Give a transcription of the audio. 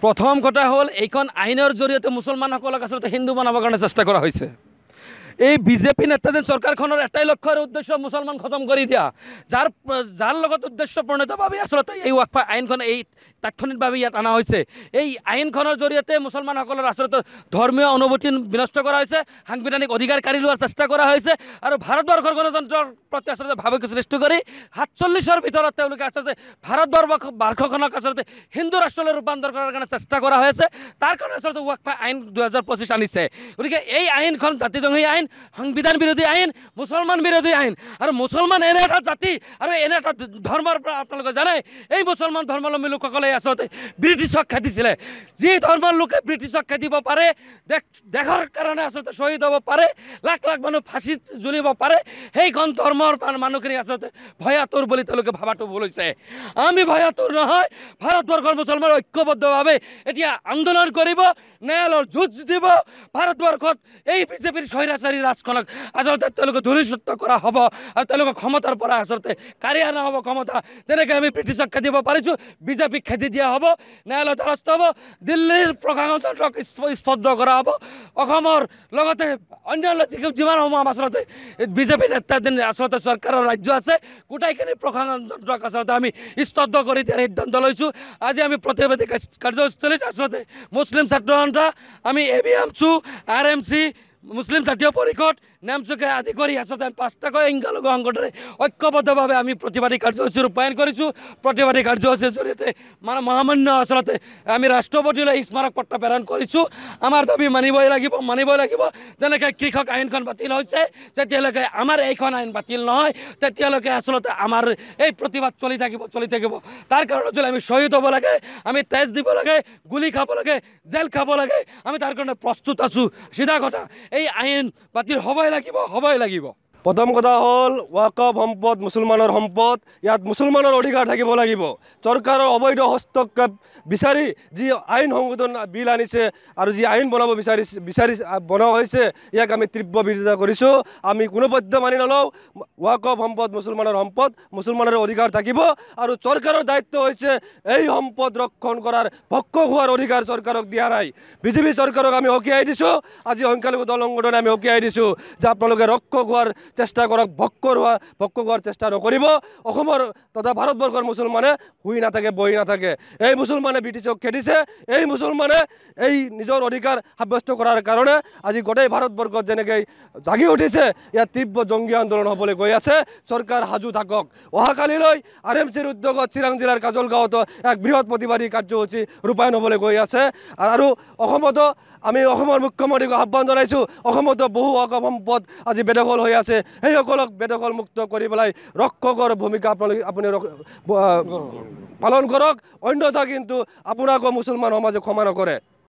প্ৰথম কথা হ'ল এইখন আইনৰ জৰিয়তে মুছলমানসকলক আচলতে হিন্দু বনাবৰ কাৰণে চেষ্টা কৰা হৈছে। এই বিজেপি নেতাধীন চৰকাৰখনৰ এটাই লক্ষ্য আৰু উদ্দেশ্য মুছলমান খতম কৰি দিয়া, যাৰ লগত উদ্দেশ্য প্ৰণীতভাৱে আচলতে এই ৱাকফ আইনখন এই তাৎক্ষণিকভাৱে ইয়াত অনা হৈছে। এই আইনখনৰ জৰিয়তে মুছলমানসকলৰ আচলতে ধৰ্মীয় অনুভূতি বিনষ্ট কৰা হৈছে, সাংবিধানিক অধিকাৰ কাঢ়ি লোৱাৰ চেষ্টা কৰা হৈছে আৰু ভাৰতবৰ্ষৰ গণতন্ত্ৰৰ প্ৰতি আচলতে ভাবুকি সৃষ্টি কৰি 47ৰ ভিতৰত তেওঁলোকে আচলতে ভাৰতবৰ্ষখনক আচলতে হিন্দু ৰাষ্ট্ৰলৈ ৰূপান্তৰ কৰাৰ কাৰণে চেষ্টা কৰা হৈ আছে। তাৰ কাৰণে আচলতে ৱাকফ আইন 2025 আনিছে। গতিকে এই আইনখন জাতিদংগী আইন, সংবিধান বিৰোধী আইন, মুছলমান বিৰোধী আইন। আৰু মুছলমান এনে এটা জাতি আৰু এনে এটা ধৰ্মৰ পৰা আপোনালোকে জানে, এই মুছলমান ধৰ্মাৱলম্বী লোকসকলে আচলতে ব্ৰিটিছক খেদিছিলে। যি ধৰ্মৰ লোকে ব্ৰিটিছক খেদিব পাৰে, দেশৰ কাৰণে আচলতে শ্বহীদ হ'ব পাৰে, লাখ লাখ মানুহ ফাঁচীত জ্বলিব পাৰে, সেইখন ধৰ্মৰ মানুহখিনি আচলতে ভয়াতুৰ বুলি তেওঁলোকে ভাবাটো ভুল হৈছে। আমি ভয়াতুৰ নহয়, ভাৰতবৰ্ষৰ মুছলমান ঐক্যবদ্ধভাৱে এতিয়া আন্দোলন কৰিব, ন্যায়ালয়ৰ যুঁজ দিব। ভাৰতবৰ্ষত এই বিজেপিৰ স্বৈৰাচাৰী ৰাজখনক আচলতে তেওঁলোকে ধূলিচ্যুত কৰা হ'ব আৰু তেওঁলোকক ক্ষমতাৰ পৰা আচলতে কাঢ়ি অনা হ'ব ক্ষমতা। যেনেকৈ আমি ব্ৰিটিছক খেদিব পাৰিছোঁ, বিজেপিক খেদি দিয়া হ'ব, ন্যায়ালয়ৰ দ্বাৰস্থ হ'ব, দিল্লীৰ প্ৰশাসনতন্ত্ৰক স্তব্ধ কৰা হ'ব, অসমৰ লগতে অন্যান্য যিমানসমূহ আচলতে বিজেপি নেতাধীন আচলতে চৰকাৰৰ ৰাজ্য আছে, গোটেইখিনি প্ৰশাসনতন্ত্ৰক আচলতে আমি স্তব্ধ কৰি দিয়াৰ সিদ্ধান্ত লৈছোঁ। আজি আমি প্ৰতিবাদী কাৰ্যস্থলীত আচলতে মুছলিম ছাত্ৰ সন্থা, আমি ABMSU, RMC, মুছলিম জাতীয় পৰিষদ, নেমচুকে আদি কৰি আচলতে 5টাকৈ সংখ্যালঘু সংগঠনে ঐক্যবদ্ধভাৱে আমি প্ৰতিবাদী কাৰ্যসূচী ৰূপায়ণ কৰিছোঁ। প্ৰতিবাদী কাৰ্যসূচীৰ জৰিয়তে মহামান্য আচলতে আমি ৰাষ্ট্ৰপতিলৈ স্মাৰক পত্ৰ প্ৰেৰণ কৰিছোঁ। আমাৰ দাবী মানিবই লাগিব। যেনেকৈ কৃষক আইনখন বাতিল হৈছে, যেতিয়ালৈকে আমাৰ এইখন আইন বাতিল নহয় তেতিয়ালৈকে আচলতে আমাৰ এই প্ৰতিবাদ চলি থাকিব। তাৰ কাৰণে যদি আমি শ্বহীদ হ'ব লাগে, আমি তেজ দিব লাগে, গুলি খাব লাগে, জেল খাব লাগে, আমি তাৰ কাৰণে প্ৰস্তুত আছোঁ। চিধা কথা, এই আইন বাতিল হ'বই লাগিব। প্ৰথম কথা হ'ল ৱাকফ সম্পদ মুছলমানৰ সম্পদ, ইয়াত মুছলমানৰ অধিকাৰ থাকিব লাগিব। চৰকাৰৰ অবৈধ হস্তক্ষেপ বিচাৰি যি আইন সংশোধন বিল আনিছে আৰু যি আইন বনাব বনোৱা হৈছে, ইয়াক আমি তীব্ৰ বিৰোধিতা কৰিছোঁ। আমি কোনো পধ্যে মানি নলওঁ। ৱাকফ সম্পদ মুছলমানৰ সম্পদ, মুছলমানৰ অধিকাৰ থাকিব আৰু চৰকাৰৰ দায়িত্ব হৈছে এই সম্পদ ৰক্ষণ কৰাৰ, ভক্ষক হোৱাৰ অধিকাৰ চৰকাৰক দিয়া নাই। বিজেপি চৰকাৰক আমি সকীয়াই দিছোঁ। আজি সংখ্যালঘু দল সংগঠনে আমি সকীয়াই দিছোঁ যে আপোনালোকে ৰক্ষক হোৱাৰ চেষ্টা কৰক, ভক্ষক হোৱাৰ চেষ্টা নকৰিব। অসমৰ তথা ভাৰতবৰ্ষৰ মুছলমানে শুই নাথাকে, বহি নাথাকে। এই মুছলমানে ব্ৰিটিছক খেদিছে, এই মুছলমানে এই নিজৰ অধিকাৰ সাব্যস্ত কৰাৰ কাৰণে আজি গোটেই ভাৰতবৰ্ষত যেনেকৈ জাগি উঠিছে, ইয়াত তীব্ৰ জংগী আন্দোলন হ'বলৈ গৈ আছে। চৰকাৰ সাজু থাকক। অহাকালিলৈ RMCৰ উদ্যোগত চিৰাং জিলাৰ কাজলগাঁৱতো এক বৃহৎ প্ৰতিবাদী কাৰ্যসূচী ৰূপায়ণ হ'বলৈ গৈ আছে। আৰু অসমতো আমি অসমৰ মুখ্যমন্ত্ৰীক আহ্বান জনাইছোঁ, অসমতো বহু ৱাকফ সম্পদ আজি বেদখল হৈ আছে, সেইসকলক বেদখল মুক্ত কৰি পেলাই ৰক্ষকৰ ভূমিকা আপুনি পালন কৰক, অন্যথা কিন্তু আপোনাকো মুছলমান সমাজে ক্ষমা নকৰে।